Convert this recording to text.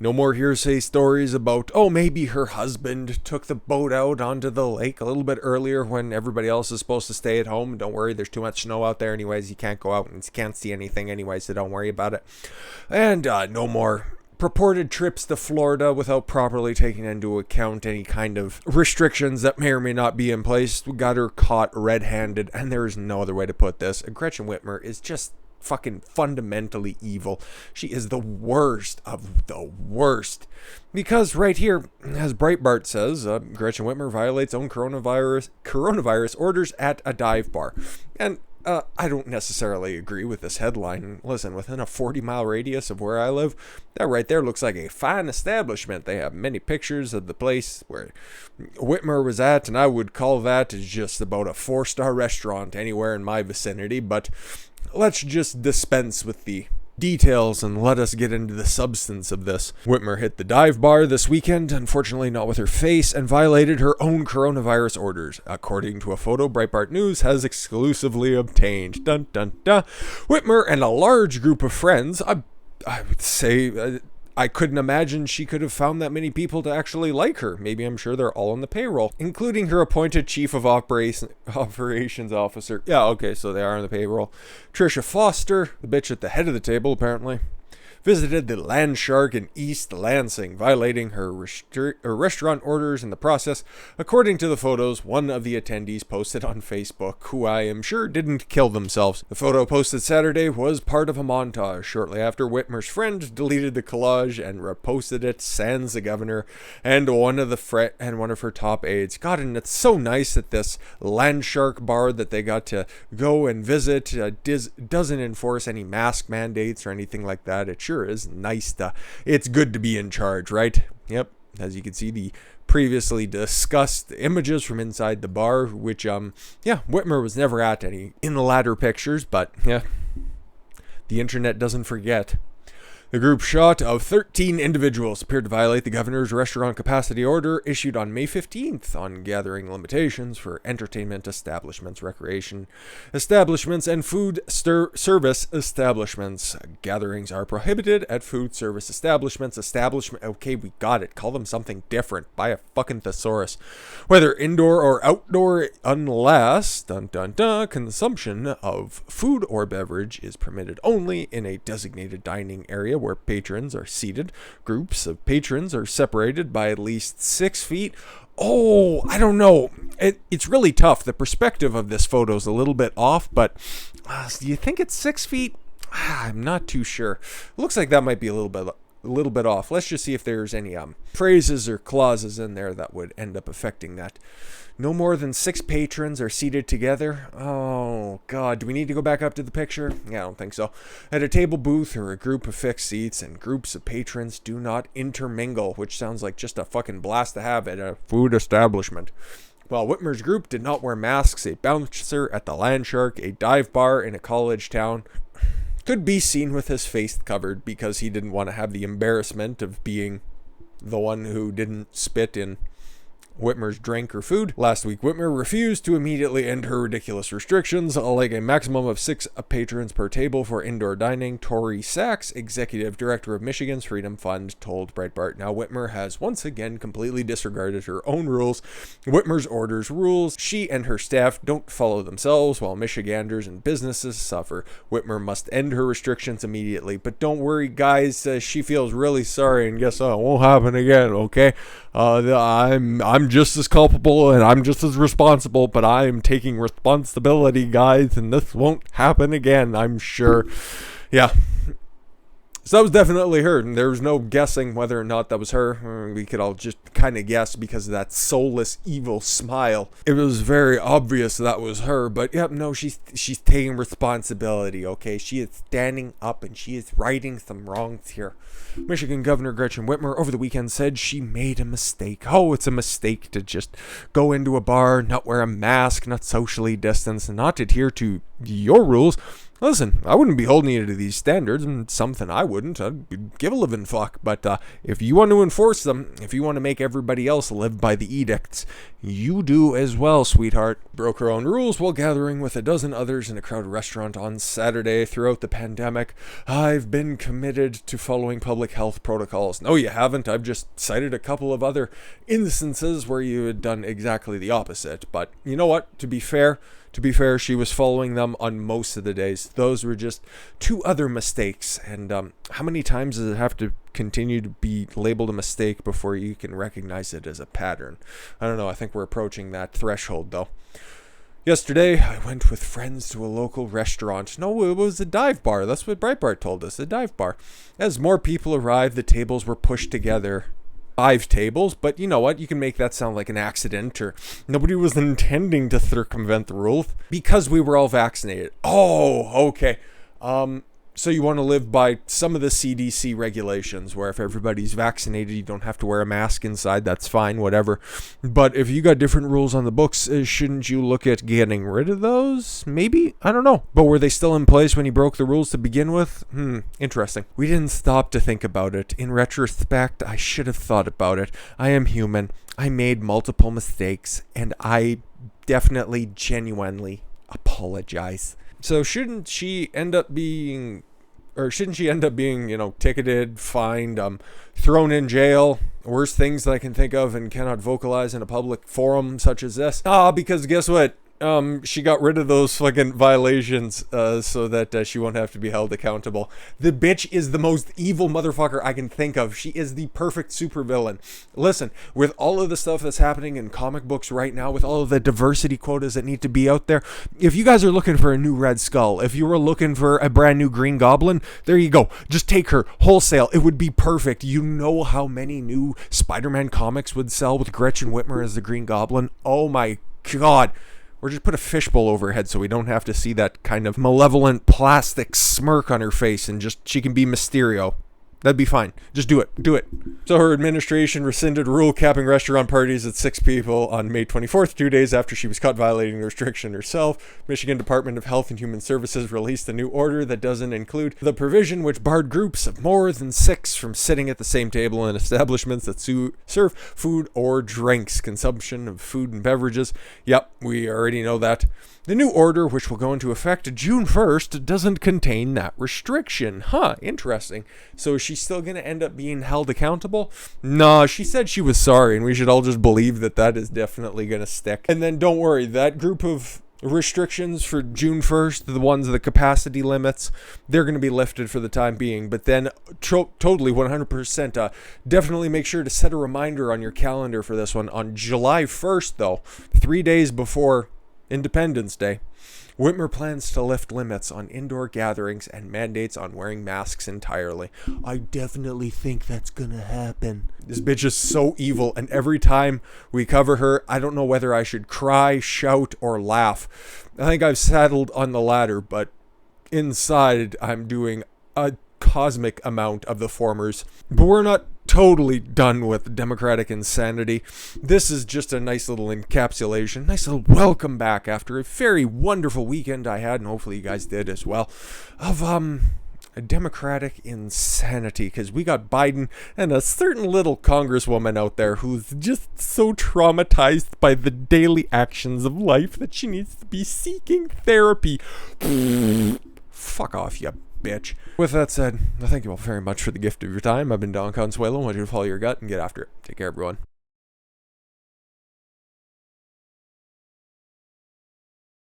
No more hearsay stories about, oh, maybe her husband took the boat out onto the lake a little bit earlier when everybody else is supposed to stay at home. Don't worry, there's too much snow out there anyways. You can't go out and you can't see anything anyway, so don't worry about it. And no more purported trips to Florida without properly taking into account any kind of restrictions that may or may not be in place. We got her caught red-handed, and there is no other way to put this. Gretchen Whitmer is just fucking fundamentally evil. She is the worst of the worst. Because right here, as Breitbart says, Gretchen Whitmer violates own coronavirus orders at a dive bar. And I don't necessarily agree with this headline. Listen, within a 40-mile radius of where I live, that right there looks like a fine establishment. They have many pictures of the place where Whitmer was at, and I would call that just about a 4-star restaurant anywhere in my vicinity. But let's just dispense with the details and let us get into the substance of this. Whitmer hit the dive bar this weekend, unfortunately not with her face, and violated her own coronavirus orders, according to a photo Breitbart News has exclusively obtained. Dun dun dun. Whitmer and a large group of friends, I would say, I couldn't imagine she could have found that many people to actually like her. Maybe I'm sure they're all on the payroll, including her appointed chief of operations officer. Yeah, okay, so they are on the payroll. Trisha Foster, the bitch at the head of the table, apparently, visited the Land Shark in East Lansing, violating her restaurant orders in the process. According to the photos one of the attendees posted on Facebook, who I am sure didn't kill themselves. The photo posted Saturday was part of a montage. Shortly after, Whitmer's friend deleted the collage and reposted it, sans the governor and one of her top aides. God, and it's so nice that this Land Shark bar that they got to go and visit doesn't enforce any mask mandates or anything like that. It sure is nice it's good to be in charge, right? Yep. As you can see, the previously discussed images from inside the bar, which Whitmer was never at any in the latter pictures, but yeah, the internet doesn't forget. The group shot of 13 individuals appeared to violate the governor's restaurant capacity order issued on May 15th on gathering limitations for entertainment establishments, recreation establishments, and food service establishments. Gatherings are prohibited at food service establishments. Okay, we got it. Call them something different. Buy a fucking thesaurus. Whether indoor or outdoor, unless, consumption of food or beverage is permitted only in a designated dining area where patrons are seated. Groups of patrons are separated by at least 6 feet. Oh, I don't know. It's really tough. The perspective of this photo is a little bit off, but do you think it's 6 feet? I'm not too sure. Looks like that might be a little bit off. Let's just see if there's any phrases or clauses in there that would end up affecting that. No more than 6 patrons are seated together. Oh, God. Do we need to go back up to the picture? Yeah, I don't think so. At a table booth or a group of fixed seats, and groups of patrons do not intermingle, which sounds like just a fucking blast to have at a food establishment. While Whitmer's group did not wear masks, a bouncer at the Land Shark, a dive bar in a college town, could be seen with his face covered because he didn't want to have the embarrassment of being the one who didn't spit in Whitmer's drink or food. Last week, Whitmer refused to immediately end her ridiculous restrictions, like a maximum of 6 patrons per table for indoor dining. Tori Sachs, executive director of Michigan's Freedom Fund, told Breitbart. Now, Whitmer has once again completely disregarded her own rules. Whitmer's orders rules she and her staff don't follow themselves, while Michiganders and businesses suffer. Whitmer must end her restrictions immediately. But don't worry, guys, she feels really sorry, and guess what? It won't happen again, okay? I'm just as culpable and I'm just as responsible, but I am taking responsibility, guys, and this won't happen again, I'm sure. Yeah. So that was definitely her, and there was no guessing whether or not that was her. We could all just kind of guess because of that soulless, evil smile. It was very obvious that was her, but yep, no, she's taking responsibility, okay? She is standing up and she is righting some wrongs here. Michigan Governor Gretchen Whitmer over the weekend said she made a mistake. Oh, it's a mistake to just go into a bar, not wear a mask, not socially distance, and not adhere to your rules. Listen, I wouldn't be holding you to these standards, and something I wouldn't. I'd give a living fuck. But if you want to enforce them, if you want to make everybody else live by the edicts, you do as well, sweetheart. Broke her own rules while gathering with a dozen others in a crowded restaurant on Saturday throughout the pandemic. I've been committed to following public health protocols. No, you haven't. I've just cited a couple of other instances where you had done exactly the opposite. But you know what? To be fair, she was following them on most of the days. Those were just two other mistakes. And how many times does it have to continue to be labeled a mistake before you can recognize it as a pattern? I don't know. I think we're approaching that threshold, though. Yesterday, I went with friends to a local restaurant. No, it was a dive bar. That's what Breitbart told us, a dive bar. As more people arrived, the tables were pushed together. 5 tables, but you know what? You can make that sound like an accident, or nobody was intending to circumvent the rule because we were all vaccinated. Oh, okay. So you want to live by some of the CDC regulations where if everybody's vaccinated, you don't have to wear a mask inside. That's fine, whatever. But if you got different rules on the books, shouldn't you look at getting rid of those? Maybe? I don't know. But were they still in place when you broke the rules to begin with? Interesting. We didn't stop to think about it. In retrospect, I should have thought about it. I am human. I made multiple mistakes, and I definitely, genuinely apologize. So shouldn't she end up being, ticketed, fined, thrown in jail? Worst things that I can think of and cannot vocalize in a public forum such as this. Because guess what? She got rid of those fucking violations so that she won't have to be held accountable. The bitch is the most evil motherfucker I can think of. She is the perfect supervillain. Listen, with all of the stuff that's happening in comic books right now, with all of the diversity quotas that need to be out there, if you guys are looking for a new Red Skull, if you were looking for a brand new Green Goblin, there you go. Just take her wholesale. It would be perfect. You know how many new Spider-Man comics would sell with Gretchen Whitmer as the Green Goblin? Oh my God. Or just put a fishbowl over her head so we don't have to see that kind of malevolent plastic smirk on her face, and just she can be Mysterio. That'd be fine. Just do it. Do it. So her administration rescinded rule capping restaurant parties at 6 people on May 24th, 2 days after she was caught violating the restriction herself. Michigan Department of Health and Human Services released a new order that doesn't include the provision which barred groups of more than 6 from sitting at the same table in establishments that serve food or drinks. Consumption of food and beverages. Yep, we already know that. The new order, which will go into effect June 1st, doesn't contain that restriction. Interesting. So is she still going to end up being held accountable? No, she said she was sorry, and we should all just believe that that is definitely going to stick. And then don't worry, that group of restrictions for June 1st, the ones, the capacity limits, they're going to be lifted for the time being. But then totally 100%, definitely make sure to set a reminder on your calendar for this one. On July 1st, though, 3 days before Independence Day, Whitmer plans to lift limits on indoor gatherings and mandates on wearing masks entirely. I definitely think that's gonna happen. This bitch is so evil, and every time we cover her, I don't know whether I should cry, shout, or laugh. I think I've settled on the latter, but inside I'm doing a cosmic amount of the formers. But we're not totally done with democratic insanity. This is just a nice little encapsulation, nice little welcome back after a very wonderful weekend I had, and hopefully you guys did as well, of a democratic insanity, because we got Biden and a certain little congresswoman out there who's just so traumatized by the daily actions of life that she needs to be seeking therapy. Fuck off, you bitch. With that said, I thank you all very much for the gift of your time. I've been Don Consuelo. I want you to follow your gut and get after it. Take care, everyone.